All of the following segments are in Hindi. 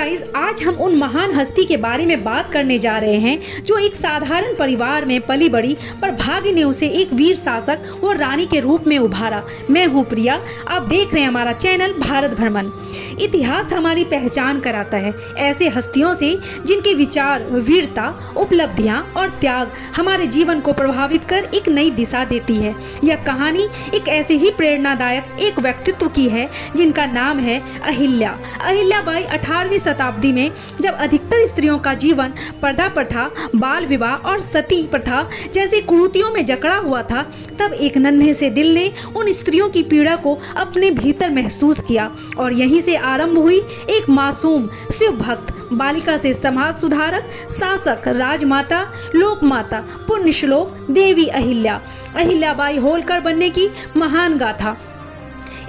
गाइस, आज हम उन महान हस्ती के बारे में बात करने जा रहे हैं जो एक साधारण परिवार में पली बड़ी, पर भाग्य ने उसे एक वीर शासक और रानी के रूप में उभारा। मैं हूं प्रिया, आप देख रहे हैं हमारा चैनल भारत भ्रमण। इतिहास हमारी पहचान कराता है ऐसे हस्तियों से जिनके विचार, वीरता, उपलब्धियां और त्याग हमारे जीवन को प्रभावित कर एक नई दिशा देती है। यह कहानी एक ऐसे ही प्रेरणादायक एक व्यक्तित्व की है जिनका नाम है अहिल्या। अहिल्याबाई 18वीं शताब्दी में जब अधिकतर स्त्रियों का जीवन पर्दा प्रथा, बाल विवाह और सती प्रथा जैसे कुरीतियों में जकड़ा हुआ था, तब एक नन्हे से दिल ने उन स्त्रियों की पीड़ा को अपने भीतर महसूस किया और यहीं से आरंभ हुई एक मासूम शिव भक्त बालिका से समाज सुधारक, शासक, राजमाता, लोकमाता, पुण्य श्लोक देवी अहिल्या। अहिल्याबाई होलकर बनने की महान गाथा।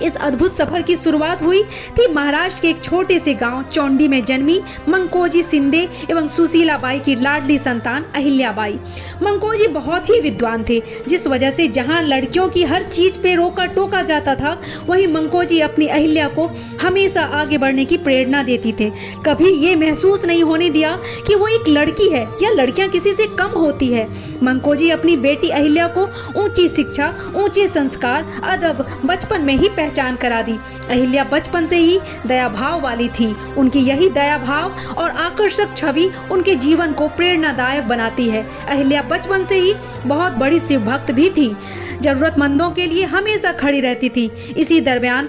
इस अद्भुत सफर की शुरुआत हुई थी महाराष्ट्र के एक छोटे से गांव चौंडी में जन्मी मंकोजी शिंदे एवं सुशीलाबाई की लाडली संतान अहिल्याबाई। मंकोजी बहुत ही विद्वान थे, जिस वजह से जहां लड़कियों की हर चीज पे रोका टोका जाता था, वहीं मंकोजी अपनी अहिल्या को हमेशा आगे बढ़ने की प्रेरणा देती थे। कभी ये महसूस नहीं होने दिया कि वो एक लड़की है या लड़कियां किसी से कम होती है। मंकोजी अपनी बेटी अहिल्या को ऊंची शिक्षा, ऊंचे संस्कार, अदब बचपन में ही पहचान करा दी। अहिल्या बचपन से ही दया भाव वाली थी। उनकी यही दया भाव और आकर्षक छवि उनके जीवन को प्रेरणादायक बनाती है। अहिल्या बचपन से ही बहुत बड़ी शिव भक्त भी थी, जरूरतमंदों के लिए हमेशा खड़ी रहती थी। इसी दरमियान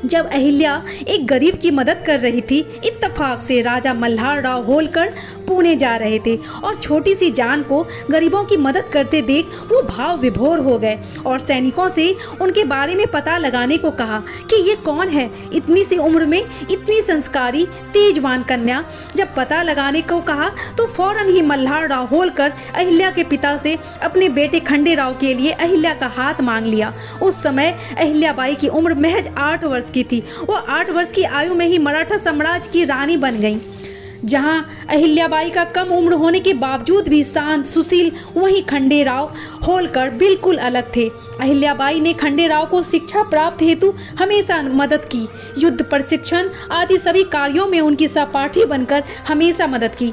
जब अहिल्या एक गरीब की मदद कर रही थी, इत्तेफाक से राजा मल्हार राव होलकर पुणे जा रहे थे और छोटी सी जान को गरीबों की मदद करते देख वो भाव विभोर हो गए और सैनिकों से उनके बारे में पता लगाने को कहा कि ये कौन है, इतनी सी उम्र में इतनी संस्कारी तेजवान कन्या। जब पता लगाने को कहा तो फौरन ही मल्हार राव होलकर अहिल्या के पिता से अपने बेटे खंडे राव के लिए अहिल्या का हाथ मांग लिया। उस समय अहिल्याबाई की उम्र महज 8 वर्ष की थी। वो 8 वर्ष की आयु में ही मराठा साम्राज्य की रानी बन गई। जहां अहिल्याबाई का कम उम्र होने के बावजूद भी शांत, सुशील, वहीं खंडे राव होलकर बिल्कुल अलग थे। अहिल्याबाई ने खंडे राव को शिक्षा प्राप्त हेतु हमेशा मदद की। युद्ध प्रशिक्षण आदि सभी कार्यों में उनकी सहपाठी बनकर हमेशा मदद की।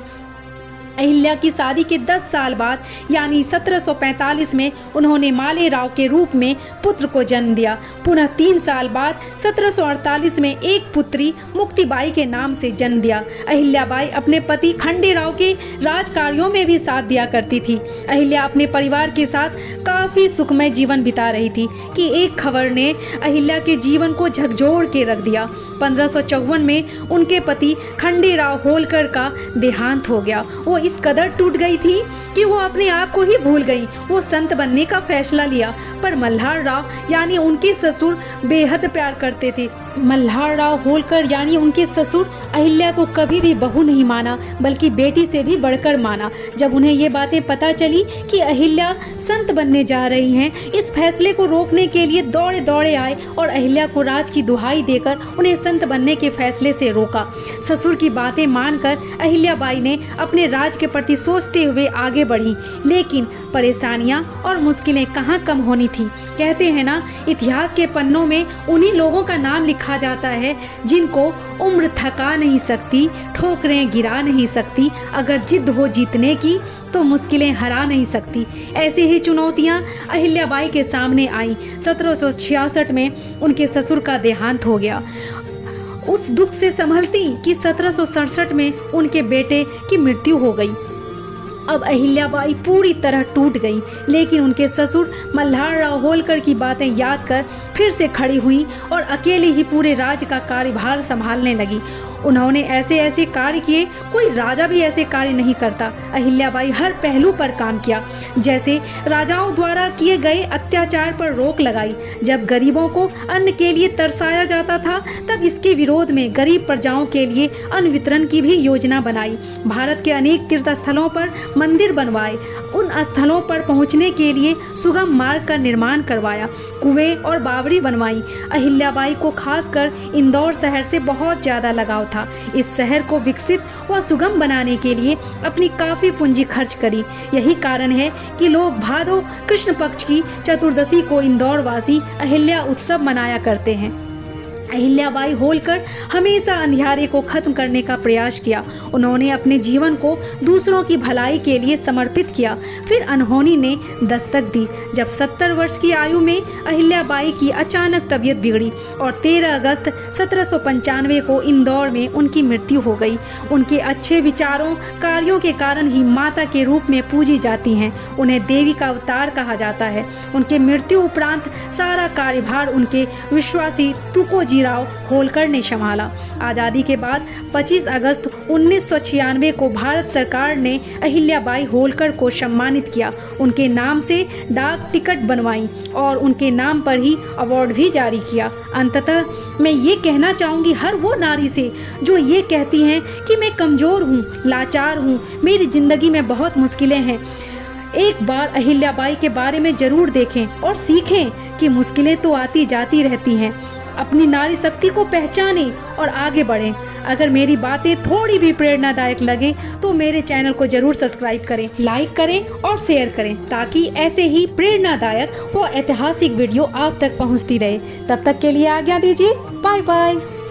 अहिल्या की शादी के 10 साल बाद यानी 1745 में उन्होंने माले राव के रूप में पुत्र को जन्म दिया। पुनः 3 साल बाद 1748 में एक पुत्री मुक्तिबाई के नाम से जन्म दिया। अहिल्याबाई अपने पति खंडे राव के राज कार्यों में भी साथ दिया करती थी। अहिल्या अपने परिवार के साथ काफ़ी सुखमय जीवन बिता रही थी कि एक खबर ने अहिल्या के जीवन को झकझोर के रख दिया। 1554 में उनके पति खंडे राव होलकर का देहांत हो गया। वो इस कदर टूट गई थी कि वो अपने आप को ही भूल गई। वो संत बनने का फैसला लिया, पर मल्हार राव यानी उनके ससुर बेहद प्यार करते थे। मल्हार राव होलकर यानी उनके ससुर अहिल्या को कभी भी बहू नहीं माना, बल्कि बेटी से भी बढ़कर माना। जब उन्हें ये बातें पता चली कि अहिल्या संत बनने जा रही हैं, इस फैसले को रोकने के लिए दौड़े दौड़े आए और अहिल्या को राज की दुहाई देकर उन्हें संत बनने के फैसले से रोका। ससुर की बातें मानकर अहिल्याबाई ने अपने राज के प्रति सोचते हुए आगे बढ़ी, लेकिन परेशानियां और मुश्किलें कहाँ कम होनी थी। कहते हैं ना, इतिहास के पन्नों में उन्हीं लोगों का नाम लिखा जाता है जिनको उम्र थका नहीं सकती, ठोकरें गिरा नहीं सकती, अगर जिद हो जीतने की तो मुश्किलें हरा नहीं सकती। ऐसे ही चुनौतियां अहिल्याबाई के सामने आई। 1766 में उनके ससुर का देहांत हो गया। उस दुख से संभलती कि 1767 में उनके बेटे की मृत्यु हो गई। अब अहिल्याबाई पूरी तरह टूट गई, लेकिन उनके ससुर मल्हार राव होलकर की बातें याद कर फिर से खड़ी हुई और अकेले ही पूरे राज्य का कार्यभार संभालने लगी। उन्होंने ऐसे ऐसे कार्य किए, कोई राजा भी ऐसे कार्य नहीं करता। अहिल्याबाई हर पहलू पर काम किया, जैसे राजाओं द्वारा किए गए अत्याचार पर रोक लगाई। जब गरीबों को अन्न के लिए तरसाया जाता था, तब इसके विरोध में गरीब प्रजाओं के लिए अन्न वितरण की भी योजना बनाई। भारत के अनेक तीर्थ स्थलों पर मंदिर बनवाए। उन स्थलों पर पहुंचने के लिए सुगम मार्ग का निर्माण करवाया। कुएं और बावड़ी बनवाई। अहिल्याबाई को खासकर इंदौर शहर से बहुत ज़्यादा लगाव था। इस शहर को विकसित व सुगम बनाने के लिए अपनी काफ़ी पूंजी खर्च करी। यही कारण है कि लोग भादो कृष्ण पक्ष की चतुर्दशी को इंदौर वासी अहिल्या उत्सव मनाया करते हैं। अहिल्याबाई होलकर हमेशा अंधियारे को खत्म करने का प्रयास किया। उन्होंने अपने जीवन को दूसरों की भलाई के लिए समर्पित किया। फिर अनहोनी ने दस्तक दी जब 70 वर्ष की आयु में अहिल्याबाई की अचानक तबीयत बिगड़ी और 13 अगस्त 1795 को इंदौर में उनकी मृत्यु हो गई। उनके अच्छे विचारों कार्यों के कारण ही माता के रूप में पूजी जाती हैं। उन्हें देवी का अवतार कहा जाता है। उनके मृत्यु उपरांत सारा कार्यभार उनके विश्वासी तुकोजी राव होलकर ने संभाला। आज़ादी के बाद 25 अगस्त 1996 को भारत सरकार ने अहिल्याबाई होलकर को सम्मानित किया। उनके नाम से डाक टिकट बनवाई और उनके नाम पर ही अवार्ड भी जारी किया। अंततः मैं ये कहना चाहूँगी हर वो नारी से जो ये कहती हैं कि मैं कमज़ोर हूँ, लाचार हूँ, मेरी ज़िंदगी में बहुत मुश्किलें हैं, एक बार अहिल्याबाई के बारे में ज़रूर देखें और सीखें कि मुश्किलें तो आती जाती रहती हैं। अपनी नारी शक्ति को पहचानें और आगे बढ़ें। अगर मेरी बातें थोड़ी भी प्रेरणादायक लगे तो मेरे चैनल को जरूर सब्सक्राइब करें, लाइक करें और शेयर करें ताकि ऐसे ही प्रेरणादायक व ऐतिहासिक वीडियो आप तक पहुंचती रहे। तब तक के लिए आज्ञा दीजिए। Bye bye.